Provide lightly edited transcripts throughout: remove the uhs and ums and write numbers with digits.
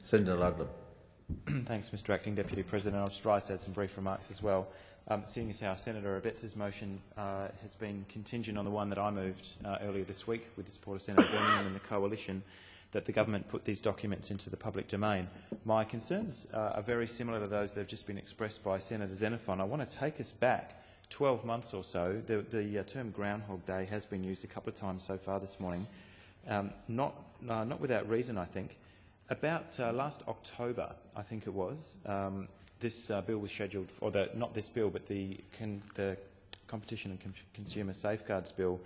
Senator Ludlam. Thanks, Mr Acting Deputy President. I'll just try to add some brief remarks as well. Seeing as how Senator Abetz's motion has been contingent on the one that I moved earlier this week with the support of Senator Birmingham and the Coalition, that the government put these documents into the public domain. My concerns are very similar to those that have just been expressed by Senator Xenophon. I want to take us back 12 months or so. The term Groundhog Day has been used a couple of times so far this morning, not without reason, I think. About last October, I think it was, this bill was scheduled, or not this bill, but the Competition and Consumer Safeguards Bill,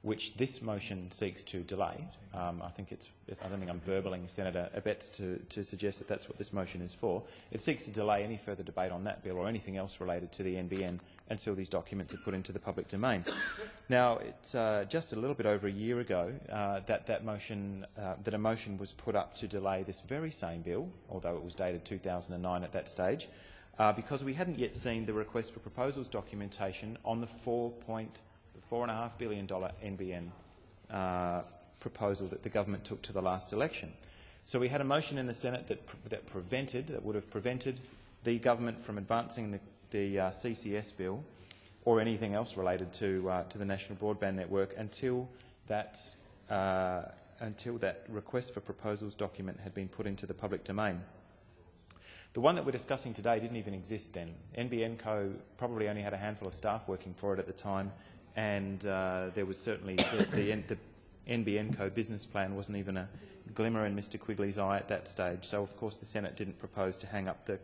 which this motion seeks to delay. I don't think I'm verballing Senator Abetz to suggest that that's what this motion is for. It seeks to delay any further debate on that bill or anything else related to the NBN until these documents are put into the public domain. Now, it's just a little bit over a year ago that a motion was put up to delay this very same bill, although it was dated 2009 at that stage, because we hadn't yet seen the request for proposals documentation on the $4.5 billion NBN proposal that the government took to the last election. So we had a motion in the Senate that would have prevented the government from advancing the CCS bill or anything else related to the National Broadband Network until that request for proposals document had been put into the public domain. The one that we're discussing today didn't even exist then. NBN Co probably only had a handful of staff working for it at the time, and there was certainly the NBN Co business plan wasn't even a glimmer in Mr Quigley's eye at that stage. So, of course, the Senate didn't propose to hang up the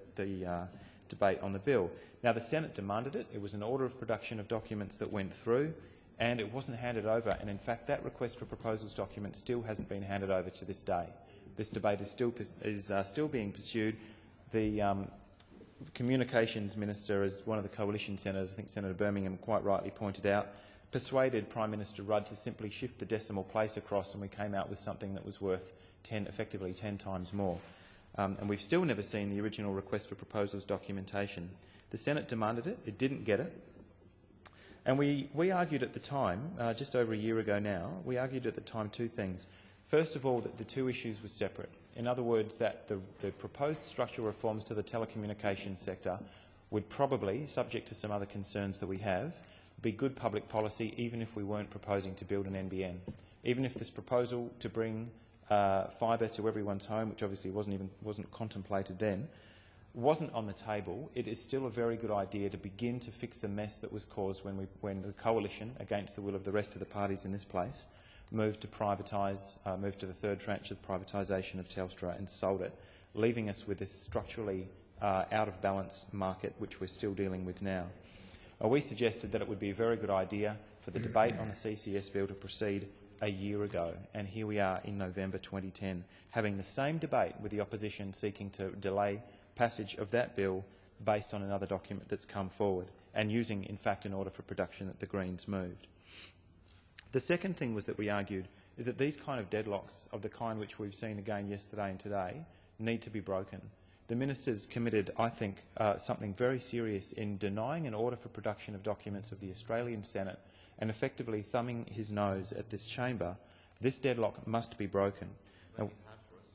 debate on the bill. Now, the Senate demanded it. It was an order of production of documents that went through, and it wasn't handed over. And, in fact, that request for proposals document still hasn't been handed over to this day. This debate is still being pursued. The Communications Minister, as one of the Coalition senators, I think Senator Birmingham quite rightly pointed out, persuaded Prime Minister Rudd to simply shift the decimal place across, and we came out with something that was worth effectively 10 times more. And we've still never seen the original request for proposals documentation. The Senate demanded it. It didn't get it. And we argued at the time, just over a year ago now, we argued at the time two things. First of all, that the two issues were separate. In other words, that the proposed structural reforms to the telecommunications sector would probably, subject to some other concerns that we have, be good public policy even if we weren't proposing to build an NBN. Even if this proposal to bring fibre to everyone's home, which obviously wasn't contemplated then, wasn't on the table, it is still a very good idea to begin to fix the mess that was caused when the Coalition, against the will of the rest of the parties in this place, moved to the third tranche of privatisation of Telstra and sold it, leaving us with this structurally out of balance market which we're still dealing with now. We suggested that it would be a very good idea for the debate on the CCS bill to proceed a year ago, and here we are in November 2010, having the same debate with the opposition seeking to delay passage of that bill based on another document that's come forward, and using, in fact, an order for production that the Greens moved. The second thing was that we argued is that these kind of deadlocks of the kind which we've seen again yesterday and today need to be broken. The Minister's committed, I think, something very serious in denying an order for production of documents of the Australian Senate and effectively thumbing his nose at this chamber. This deadlock must be broken. Now,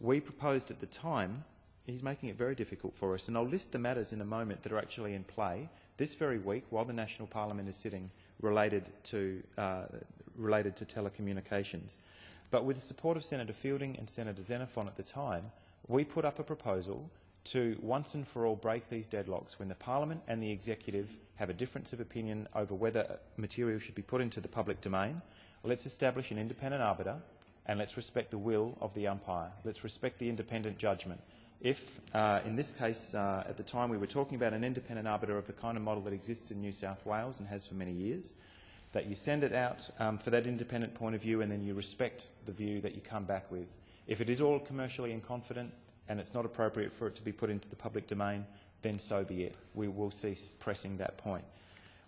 we proposed at the time, he's making it very difficult for us, and I'll list the matters in a moment that are actually in play this very week while the National Parliament is sitting related to telecommunications. But with the support of Senator Fielding and Senator Xenophon at the time, we put up a proposal to once and for all break these deadlocks when the Parliament and the Executive have a difference of opinion over whether material should be put into the public domain. Let's establish an independent arbiter and let's respect the will of the umpire. Let's respect the independent judgment. If, in this case, at the time we were talking about an independent arbiter of the kind of model that exists in New South Wales and has for many years, that you send it out for that independent point of view and then you respect the view that you come back with. If it is all commercially inconfident and it's not appropriate for it to be put into the public domain, then so be it. We will cease pressing that point.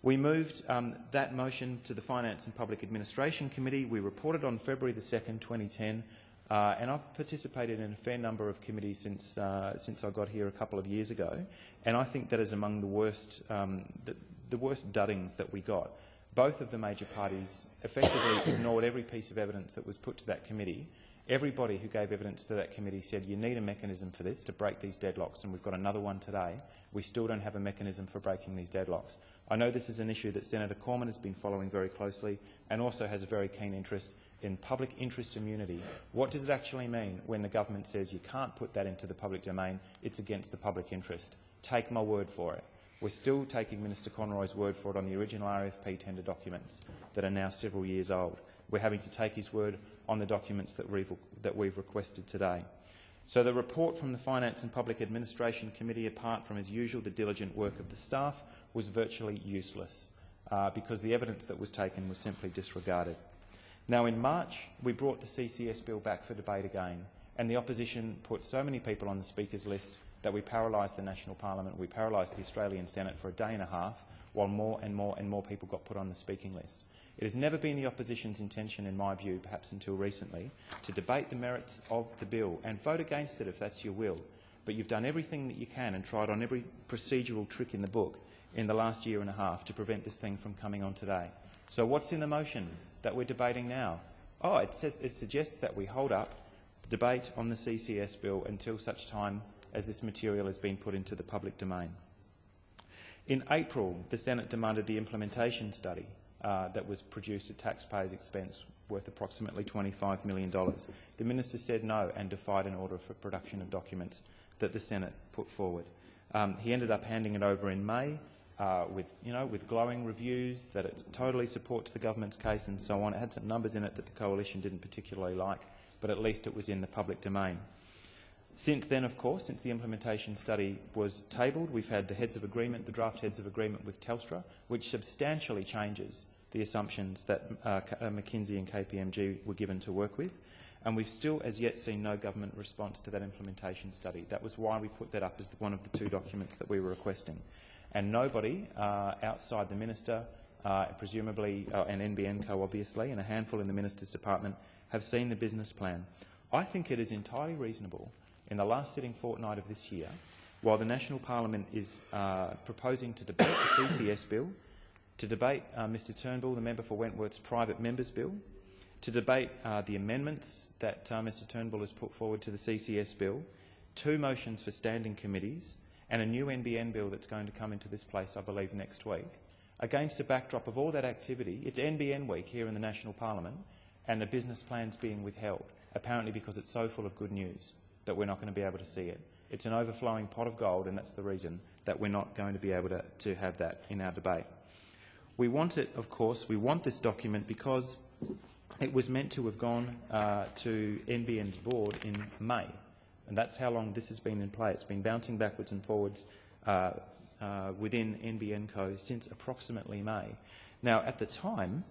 We moved that motion to the Finance and Public Administration Committee. We reported on February the 2nd, 2010, and I've participated in a fair number of committees since I got here a couple of years ago, and I think that is among the worst duddings that we got. Both of the major parties effectively ignored every piece of evidence that was put to that committee Everybody who gave evidence to that committee said you need a mechanism for this to break these deadlocks, and we've got another one today. We still don't have a mechanism for breaking these deadlocks. I know this is an issue that Senator Cormann has been following very closely and also has a very keen interest in public interest immunity. What does it actually mean when the government says you can't put that into the public domain, it's against the public interest? Take my word for it. We're still taking Minister Conroy's word for it on the original RFP tender documents that are now several years old. We're having to take his word on the documents that we've requested today. So the report from the Finance and Public Administration Committee, apart from, as usual, the diligent work of the staff, was virtually useless because the evidence that was taken was simply disregarded. Now, in March, we brought the CCS bill back for debate again, and the opposition put so many people on the Speaker's list that we paralysed the National Parliament, we paralysed the Australian Senate for a day and a half, while more and more people got put on the speaking list. It has never been the opposition's intention, in my view, perhaps until recently, to debate the merits of the bill and vote against it if that's your will. But you've done everything that you can and tried on every procedural trick in the book in the last year and a half to prevent this thing from coming on today. So what's in the motion that we're debating now? Oh, it suggests that we hold up debate on the CCS bill until such time as this material has been put into the public domain. In April, the Senate demanded the implementation study that was produced at taxpayers' expense, worth approximately $25 million. The minister said no and defied an order for production of documents that the Senate put forward. He ended up handing it over in May with glowing reviews that it totally supports the government's case and so on. It had some numbers in it that the coalition didn't particularly like, but at least it was in the public domain. Since then, of course, since the implementation study was tabled, we've had the heads of agreement, the draft heads of agreement with Telstra, which substantially changes the assumptions that McKinsey and KPMG were given to work with. And we've still as yet seen no government response to that implementation study. That was why we put that up as one of the two documents that we were requesting. And nobody outside the minister, presumably, and NBN Co obviously, and a handful in the minister's department, have seen the business plan. I think it is entirely reasonable in the last sitting fortnight of this year, while the National Parliament is proposing to debate the CCS bill, to debate Mr Turnbull, the member for Wentworth's private members bill, to debate the amendments that Mr Turnbull has put forward to the CCS bill, 2 motions for standing committees, and a new NBN bill that's going to come into this place, I believe, next week. Against a backdrop of all that activity, it's NBN week here in the National Parliament, and the business plan's being withheld, apparently because it's so full of good news that we're not going to be able to see it. It's an overflowing pot of gold, and that's the reason that we're not going to be able to have that in our debate. We want it, of course, we want this document because it was meant to have gone to NBN's board in May, and that's how long this has been in play. It's been bouncing backwards and forwards within NBN Co since approximately May. Now, at the time,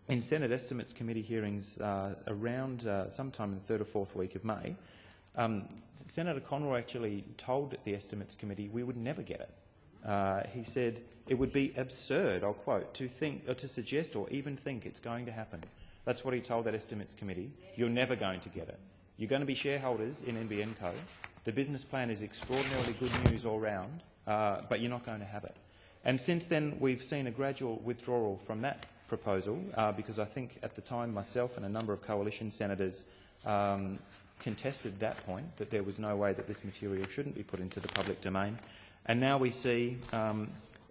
in Senate Estimates Committee hearings around sometime in the 3rd or 4th week of May, Senator Conroy actually told the Estimates Committee we would never get it. He said it would be absurd, I'll quote, to think or to suggest or even think it's going to happen. That's what he told that Estimates Committee. You're never going to get it. You're going to be shareholders in NBN Co. The business plan is extraordinarily good news all round, but you're not going to have it. And since then, we've seen a gradual withdrawal from that proposal because I think at the time myself and a number of coalition senators contested that point, that there was no way that this material shouldn't be put into the public domain. And now we see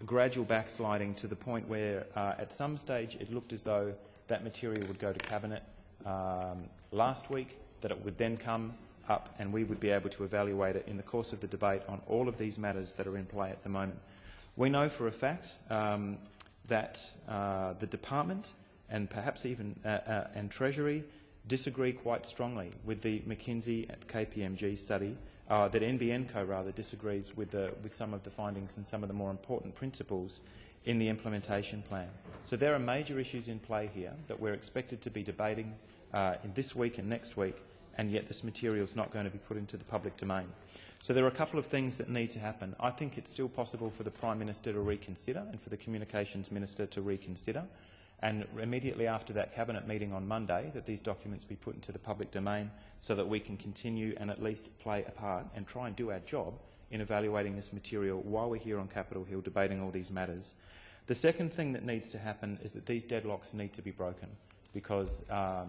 gradual backsliding to the point where at some stage it looked as though that material would go to Cabinet last week, that it would then come up and we would be able to evaluate it in the course of the debate on all of these matters that are in play at the moment. We know for a fact that the Department and perhaps even and Treasury disagree quite strongly with the McKinsey and KPMG study, that NBN Co rather disagrees with some of the findings and some of the more important principles in the implementation plan. So there are major issues in play here that we're expected to be debating in this week and next week, and yet this material is not going to be put into the public domain. So there are a couple of things that need to happen. I think it's still possible for the Prime Minister to reconsider and for the Communications Minister to reconsider, and immediately after that Cabinet meeting on Monday, that these documents be put into the public domain so that we can continue and at least play a part and try and do our job in evaluating this material while we're here on Capitol Hill debating all these matters. The second thing that needs to happen is that these deadlocks need to be broken. because I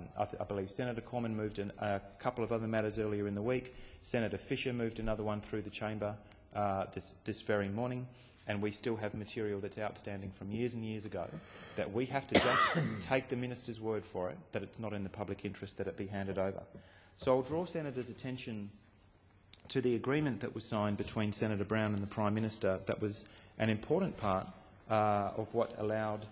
believe Senator Cormann moved a couple of other matters earlier in the week. Senator Fisher moved another one through the chamber this very morning, and we still have material that's outstanding from years and years ago that we have to just take the minister's word for it that it's not in the public interest that it be handed over. So I'll draw senators' attention to the agreement that was signed between Senator Brown and the Prime Minister. That was an important part of what allowed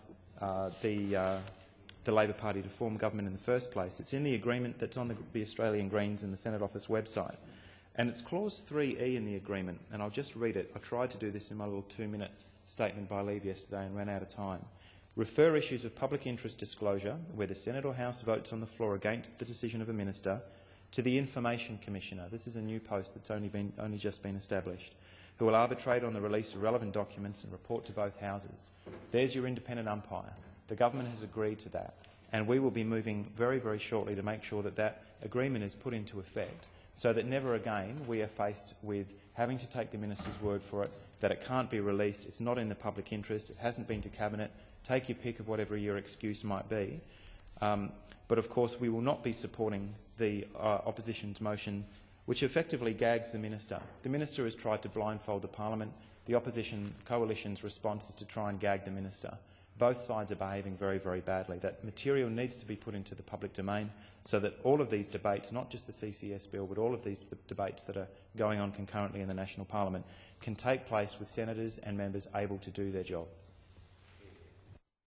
the Labor Party to form government in the first place. It's in the agreement that's on the Australian Greens and the Senate Office website. And it's clause 3E in the agreement, and I'll just read it. I tried to do this in my little 2-minute statement by leave yesterday and ran out of time. Refer issues of public interest disclosure, where the Senate or House votes on the floor against the decision of a minister, to the Information Commissioner. This is a new post that's only just been established, who will arbitrate on the release of relevant documents and report to both houses. There's your independent umpire. The government has agreed to that, and we will be moving very, very shortly to make sure that that agreement is put into effect, so that never again we are faced with having to take the minister's word for it, that it can't be released, it's not in the public interest, it hasn't been to Cabinet, take your pick of whatever your excuse might be. But of course we will not be supporting the opposition's motion, which effectively gags the minister. The minister has tried to blindfold the parliament. The opposition coalition's response is to try and gag the minister. Both sides are behaving very, very badly. That material needs to be put into the public domain so that all of these debates, not just the CCS bill, but all of these debates that are going on concurrently in the National Parliament, can take place with senators and members able to do their job.